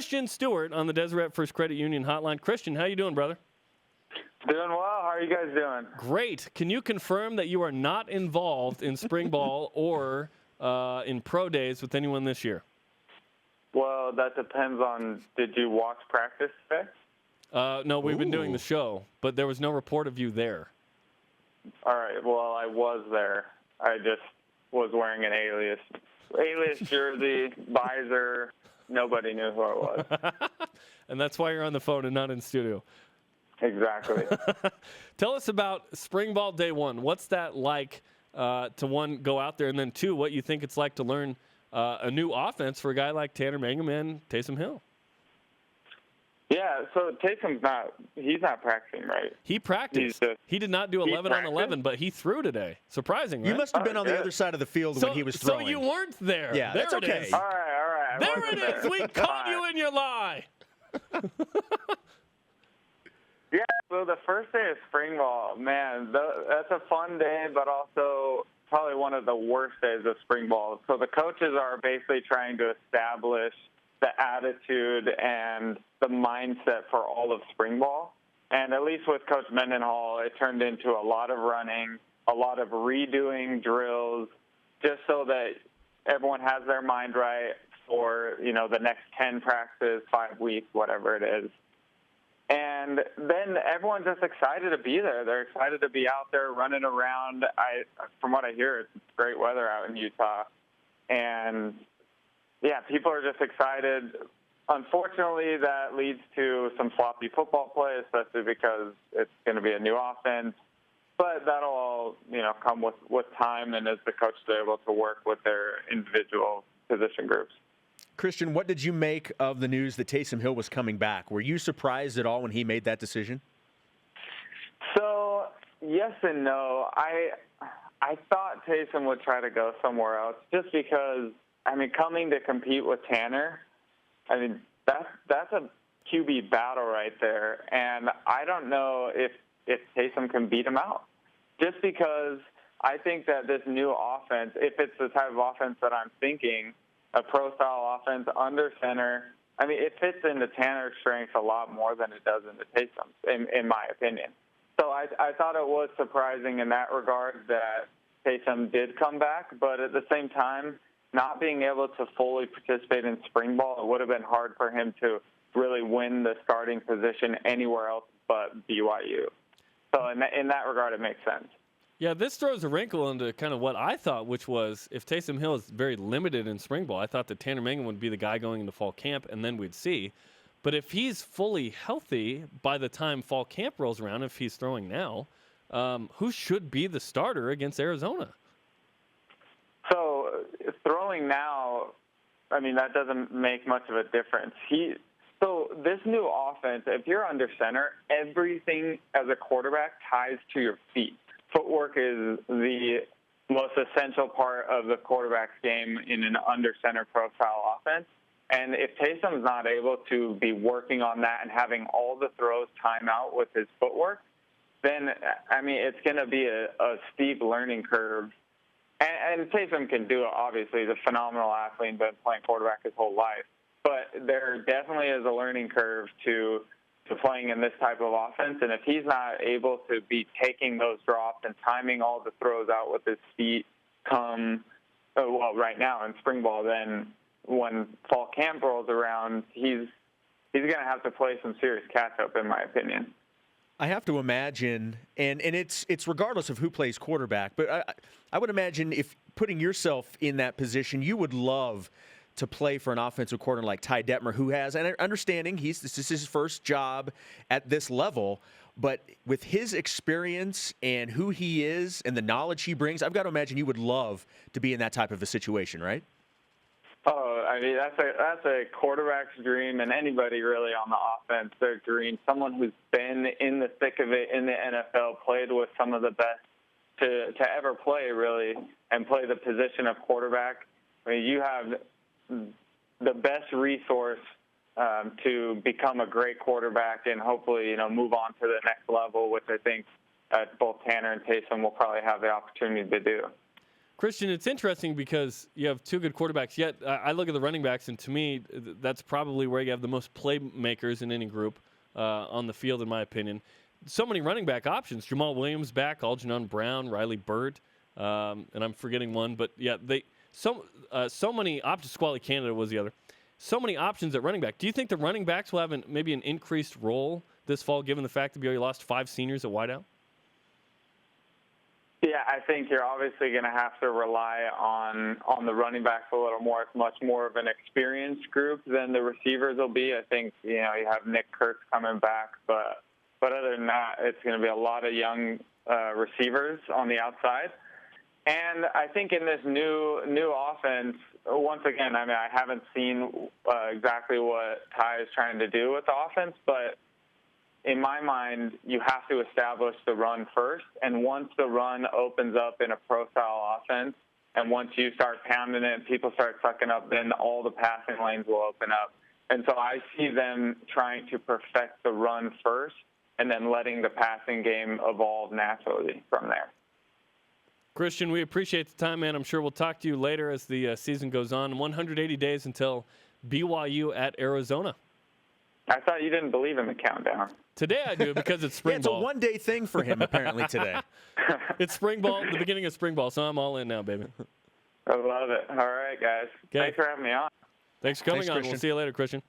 Christian Stwart on the Deseret First Credit Union Hotline. Christian, how you doing, brother? Doing well. How are you guys doing? Great. Can you confirm that you are not involved in spring ball or in pro days with anyone this year? Well, that depends on, did you watch practice today? No, we've been doing the show, but there was no report of you there. All right. Well, I was there. I just was wearing an alias jersey, visor. Nobody knew who I was. And that's why you're on the phone and not in studio. Exactly. Tell us about spring ball day one. What's that like to, one, go out there, and then, two, what you think it's like to learn a new offense for a guy like Tanner Mangum and Taysom Hill? Yeah, so Taysom's he's not practicing, right? He practiced. He did not do 11 on 11, but he threw today. Surprising, right? You must have been on the other side of the field when he was throwing. So you weren't there. Yeah, there that's it okay. is. All right. There it is. We caught you in your lie. Yeah, so the first day of spring ball, man, that's a fun day, but also probably one of the worst days of spring ball. So the coaches are basically trying to establish the attitude and the mindset for all of spring ball. And at least with Coach Mendenhall, it turned into a lot of running, a lot of redoing drills, just so that everyone has their mind right for, the next 10 practices, 5 weeks, whatever it is. And then everyone's just excited to be there. They're excited to be out there running around. From what I hear, it's great weather out in Utah. And, yeah, people are just excited. Unfortunately, that leads to some sloppy football play, especially because it's going to be a new offense. But that'll all, come with time and as the coaches are able to work with their individual position groups. Christian, what did you make of the news that Taysom Hill was coming back? Were you surprised at all when he made that decision? So, yes and no. I thought Taysom would try to go somewhere else just because, coming to compete with Tanner, that's a QB battle right there. And I don't know if Taysom can beat him out. Just because I think that this new offense, if it's the type of offense that I'm thinking, a pro-style offense under center, it fits into Tanner's strengths a lot more than it does into Taysom's, in my opinion. So I thought it was surprising in that regard that Taysom did come back, but at the same time, not being able to fully participate in spring ball, it would have been hard for him to really win the starting position anywhere else but BYU. So in that regard, it makes sense. Yeah, this throws a wrinkle into kind of what I thought, which was if Taysom Hill is very limited in spring ball, I thought that Tanner Mangum would be the guy going into fall camp, and then we'd see. But if he's fully healthy by the time fall camp rolls around, if he's throwing now, who should be the starter against Arizona? So throwing now, that doesn't make much of a difference. So this new offense, if you're under center, everything as a quarterback ties to your feet. Footwork is the most essential part of the quarterback's game in an under-center pro-style offense. And if Taysom's not able to be working on that and having all the throws time out with his footwork, then, it's going to be a steep learning curve. And Taysom can do it, obviously. He's a phenomenal athlete and been playing quarterback his whole life. But there definitely is a learning curve to playing in this type of offense, and if he's not able to be taking those drops and timing all the throws out with his feet right now in spring ball, then when fall camp rolls around, he's going to have to play some serious catch-up, in my opinion. I have to imagine, and it's regardless of who plays quarterback, but I would imagine if putting yourself in that position, you would love to play for an offensive coordinator like Ty Detmer, who has, and understanding this is his first job at this level, but with his experience and who he is and the knowledge he brings, I've got to imagine you would love to be in that type of a situation, right? Oh, that's a quarterback's dream, and anybody really on the offense, their dream. Someone who's been in the thick of it in the NFL, played with some of the best to ever play, really, and play the position of quarterback. You have the best resource to become a great quarterback and hopefully, move on to the next level, which I think both Tanner and Taysom will probably have the opportunity to do. Christian, it's interesting because you have two good quarterbacks. Yet I look at the running backs, and to me, that's probably where you have the most playmakers in any group on the field, in my opinion. So many running back options. Jamal Williams back, Algernon Brown, Riley Byrd, and I'm forgetting one. But, yeah, so many options. Squally Canada was the other. So many options at running back. Do you think the running backs will have maybe an increased role this fall, given the fact that BYU lost 5 seniors at wideout? Yeah, I think you're obviously going to have to rely on the running backs a little more. It's much more of an experienced group than the receivers will be. I think, you have Nick Kurtz coming back, but other than that, it's going to be a lot of young receivers on the outside. And I think in this new offense, once again, I haven't seen exactly what Ty is trying to do with the offense, but in my mind, you have to establish the run first. And once the run opens up in a pro-style offense, and once you start pounding it and people start sucking up, then all the passing lanes will open up. And so I see them trying to perfect the run first and then letting the passing game evolve naturally from there. Christian, we appreciate the time, man. I'm sure we'll talk to you later as the season goes on. 180 days until BYU at Arizona. I thought you didn't believe in the countdown. Today I do because it's spring ball. It's a one-day thing for him apparently today. It's spring ball, the beginning of spring ball, so I'm all in now, baby. I love it. All right, guys. Okay. Thanks for having me on. Thanks for coming on. Christian. We'll see you later, Christian.